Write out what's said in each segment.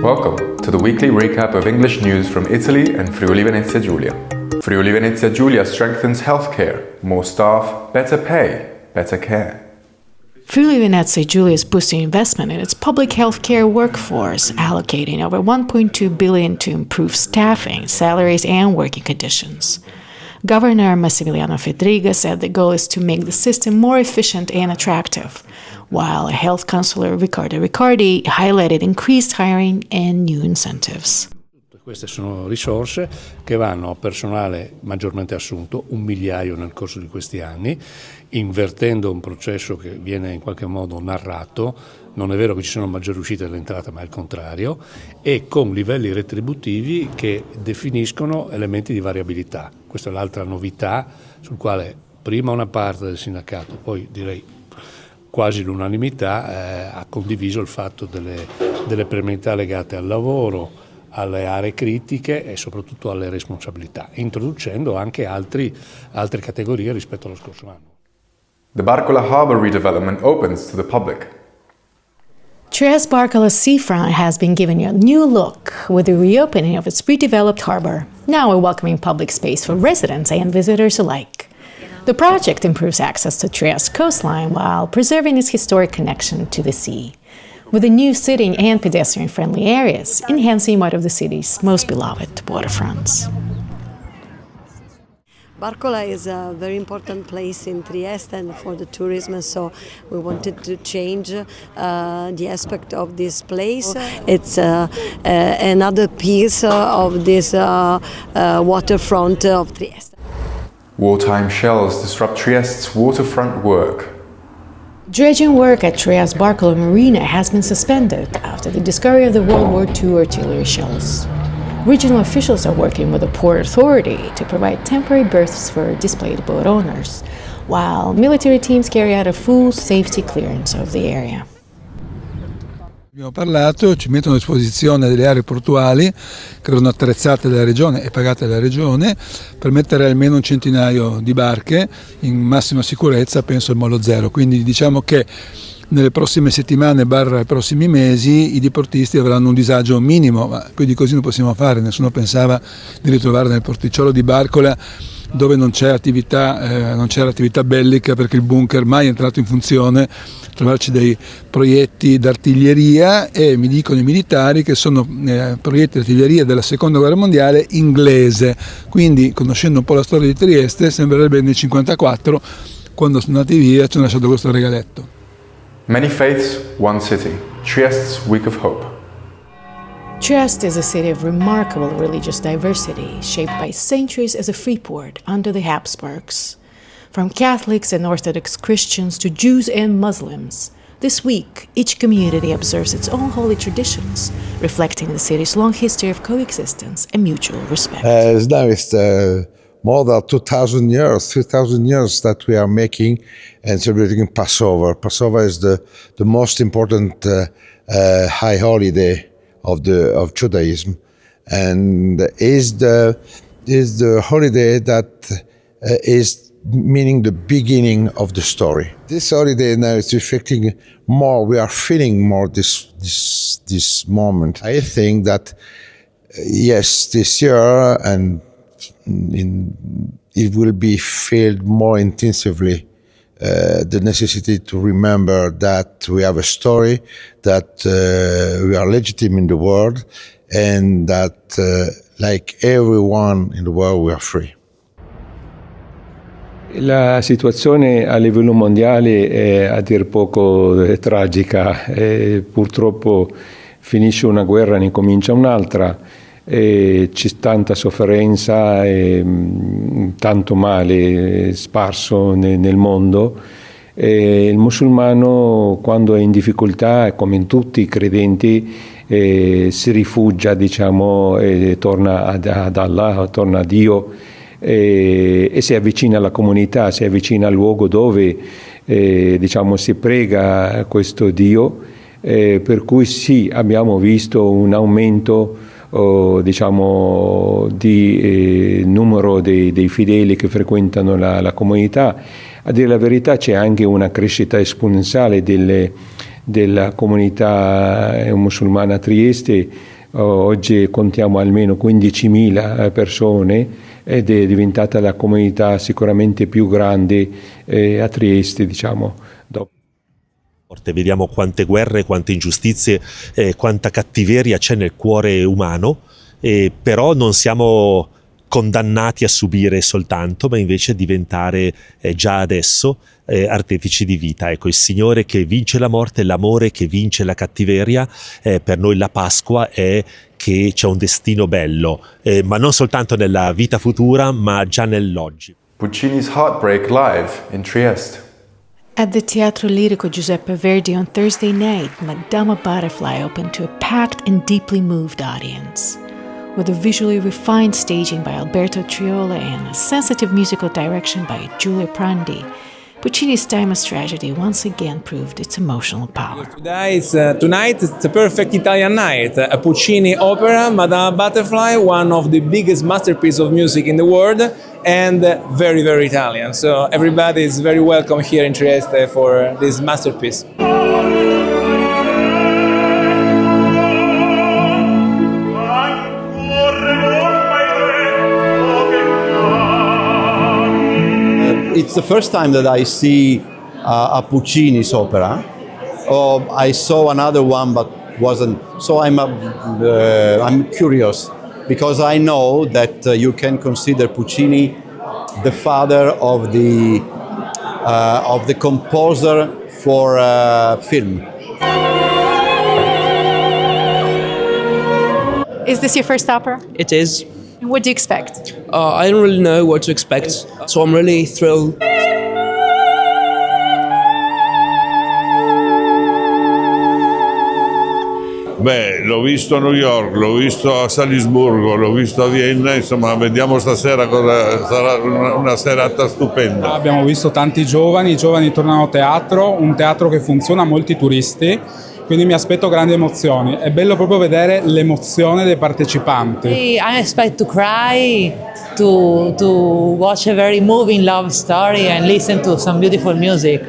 Welcome to the weekly recap of English news from Italy and Friuli Venezia Giulia. Friuli Venezia Giulia strengthens healthcare, more staff, better pay, better care. Friuli Venezia Giulia is boosting investment in its public healthcare workforce, allocating over 1.2 billion to improve staffing, salaries, and working conditions. Governor Massimiliano Fedriga said the goal is to make the system more efficient and attractive, while health counselor Riccardo Riccardi highlighted increased hiring and new incentives. Queste sono risorse che vanno a personale maggiormente assunto, 1 migliaio nel corso di questi anni, invertendo un processo che viene in qualche modo narrato. Non è vero che ci sono maggiori uscite dall'entrata, ma è il contrario, e con livelli retributivi che definiscono elementi di variabilità. Questa è l'altra novità sul quale prima una parte del sindacato, poi direi quasi l'unanimità, ha condiviso il fatto delle premialità legate al lavoro, alle aree critiche e soprattutto alle responsabilità, introducendo anche altre categorie rispetto allo scorso anno. The Barcola Harbour redevelopment opens to the public. Trieste Barcola seafront has been given a new look with the reopening of its redeveloped harbor, now a welcoming public space for residents and visitors alike. The project improves access to Trieste coastline while preserving its historic connection to the sea, with the new sitting and pedestrian-friendly areas, enhancing one of the city's most beloved waterfronts. Barcola is a very important place in Trieste and for the tourism, so we wanted to change the aspect of this place. It's another piece of this waterfront of Trieste. Wartime shells disrupt Trieste's waterfront work. Dredging work at Trieste Barcola Marina has been suspended after the discovery of the World War II artillery shells. Regional officials are working with the Port Authority to provide temporary berths for displaced boat owners, while military teams carry out a full safety clearance of the area. Abbiamo parlato, ci mettono a disposizione delle aree portuali che erano attrezzate dalla regione e pagate dalla regione per mettere almeno un centinaio di barche in massima sicurezza, penso al molo zero. Quindi diciamo che nelle prossime settimane / i prossimi mesi i diportisti avranno un disagio minimo, ma più di così non possiamo fare. Nessuno pensava di ritrovare nel porticciolo di Barcola, dove non c'era attività bellica perché il bunker mai è entrato in funzione, trovarci dei proietti d'artiglieria, e mi dicono i militari che sono proietti d'artiglieria della seconda guerra mondiale inglese. Quindi, conoscendo un po' la storia di Trieste, sembrerebbe nel 1954, quando sono andati via, ci hanno lasciato questo regaletto. Many faiths, one city. Trieste's Week of Hope. Trieste is a city of remarkable religious diversity, shaped by centuries as a free port under the Habsburgs. From Catholics and Orthodox Christians to Jews and Muslims, this week each community observes its own holy traditions, reflecting the city's long history of coexistence and mutual respect. Now it's more than 2,000 years, 3,000 years that we are making and celebrating Passover. Passover is the most important high holiday of Judaism, and is the holiday that is meaning the beginning of the story. This holiday now is reflecting more. We are feeling more this moment. I think that yes, this year and it will be felt more intensively. The necessity to remember that we have a story, that we are legitimate in the world, and that like everyone in the world we are free. La situazione a livello mondiale è a dir poco tragica. Purtroppo finisce una guerra, ne comincia un'altra. C'è tanta sofferenza e tanto male sparso nel mondo. Il musulmano, quando è in difficoltà, come in tutti i credenti, si rifugia, diciamo, e torna ad Allah, torna a Dio, e si avvicina alla comunità, si avvicina al luogo dove diciamo, si prega a questo Dio, per cui sì, abbiamo visto un aumento diciamo di numero dei fedeli che frequentano la comunità. A dire la verità c'è anche una crescita esponenziale della comunità musulmana a Trieste, oggi contiamo almeno 15.000 persone ed è diventata la comunità sicuramente più grande a Trieste, diciamo. Vediamo quante guerre, quante ingiustizie, quanta cattiveria c'è nel cuore umano, però non siamo condannati a subire soltanto, ma invece a diventare già adesso artefici di vita. Ecco, il Signore che vince la morte, l'amore che vince la cattiveria, per noi la Pasqua è che c'è un destino bello, ma non soltanto nella vita futura, ma già nell'oggi. Puccini's Heartbreak live in Trieste. At the Teatro Lirico Giuseppe Verdi on Thursday night, Madama Butterfly opened to a packed and deeply moved audience. With a visually refined staging by Alberto Triola and a sensitive musical direction by Giulia Prandi, Puccini's timeless tragedy once again proved its emotional power. Tonight it's a perfect Italian night. A Puccini opera, Madama Butterfly, one of the biggest masterpieces of music in the world, and very, very Italian. So everybody is very welcome here in Trieste for this masterpiece. It's the first time that I see a Puccini's opera. I saw another one, but wasn't. So I'm curious because I know that you can consider Puccini the father of the composer for film. Is this your first opera? It is. What do you expect? I don't really know what to expect, so I'm really thrilled. Beh, l'ho visto a New York, l'ho visto a Salisburgo, l'ho visto a Vienna, insomma vediamo stasera cosa sarà una serata stupenda. Abbiamo visto tanti giovani, i giovani tornano a teatro, un teatro che funziona, molti turisti, quindi mi aspetto grandi emozioni. È bello proprio vedere l'emozione dei partecipanti. I expect to cry, to watch a very moving love story and listen to some beautiful music.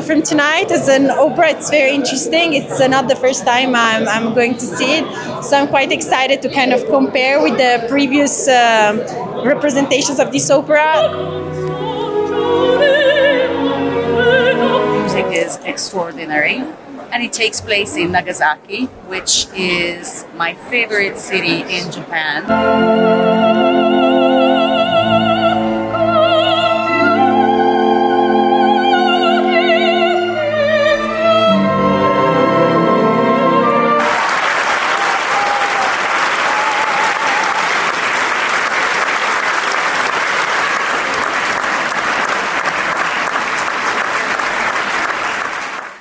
From tonight as an opera, it's very interesting. It's not the first time I'm going to see it, so I'm quite excited to kind of compare with the previous representations of this opera. Music is extraordinary, and it takes place in Nagasaki, which is my favorite city in Japan.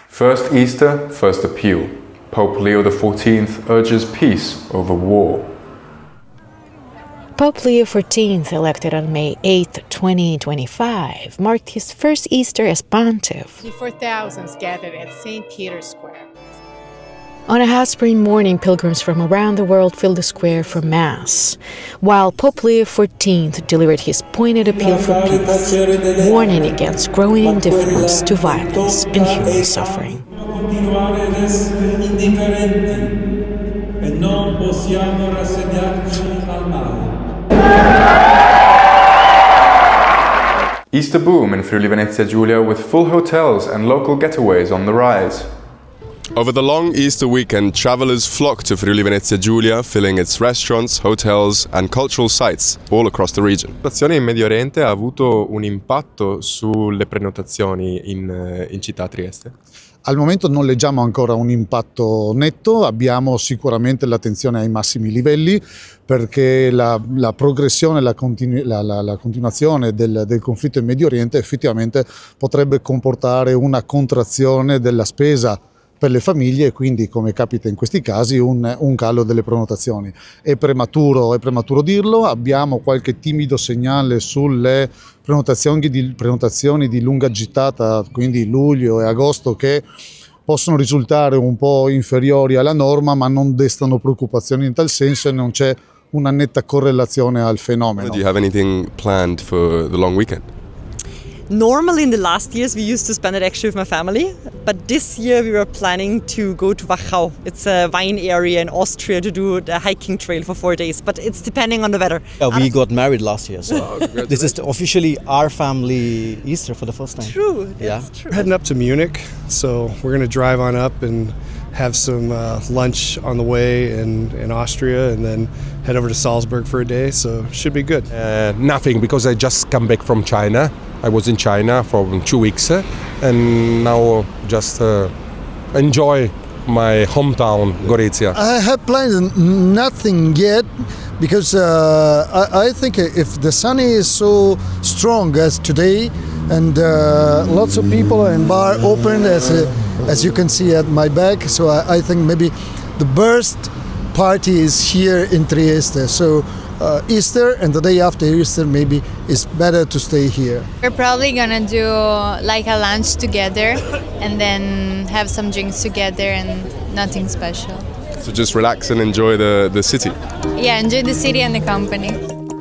First Easter, first appeal. Pope Leo XIV urges peace over war. Pope Leo XIV, elected on May 8, 2025, marked his first Easter as pontiff. Before thousands gathered at St. Peter's Square. On a hot spring morning, pilgrims from around the world filled the square for Mass, while Pope Leo XIV delivered his pointed appeal for peace, warning against growing indifference to violence and human suffering. Easter boom in Friuli Venezia Giulia with full hotels and local getaways on the rise. Over the long Easter weekend, travelers flock to Friuli Venezia Giulia, filling its restaurants, hotels and cultural sites all across the region. La situazione in Medio Oriente ha avuto un impatto sulle prenotazioni in città Trieste? Al momento non leggiamo ancora un impatto netto, abbiamo sicuramente l'attenzione ai massimi livelli perché la progressione, la continuazione del conflitto in Medio Oriente effettivamente potrebbe comportare una contrazione della spesa per le famiglie e quindi, come capita in questi casi, un calo delle prenotazioni. È prematuro dirlo, abbiamo qualche timido segnale sulle prenotazioni di lunga gittata, quindi luglio e agosto, che possono risultare un po' inferiori alla norma, ma non destano preoccupazioni in tal senso e non c'è una netta correlazione al fenomeno. Do you have anything planned for the long weekend? Normally in the last years we used to spend it actually with my family, but this year we were planning to go to Wachau. It's a wine area in Austria to do the hiking trail for 4 days, but it's depending on the weather. Yeah, we got married last year, so this is officially our family Easter for the first time. True. Yeah. True. We're heading up to Munich, so we're going to drive on up and have some lunch on the way in Austria, and then head over to Salzburg for a day, so should be good. Nothing, because I just come back from China. I was in China for 2 weeks, and now just enjoy my hometown, Gorizia. I have planned nothing yet, because I think if the sun is so strong as today, and lots of people and bar open as you can see at my back, so I think maybe the burst party is here in Trieste. So Easter and the day after Easter maybe it's better to stay here. We're probably gonna do like a lunch together and then have some drinks together and nothing special. So just relax and enjoy the city. Yeah, enjoy the city and the company.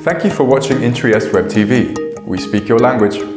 Thank you for watching In Trieste Web TV. We speak your language.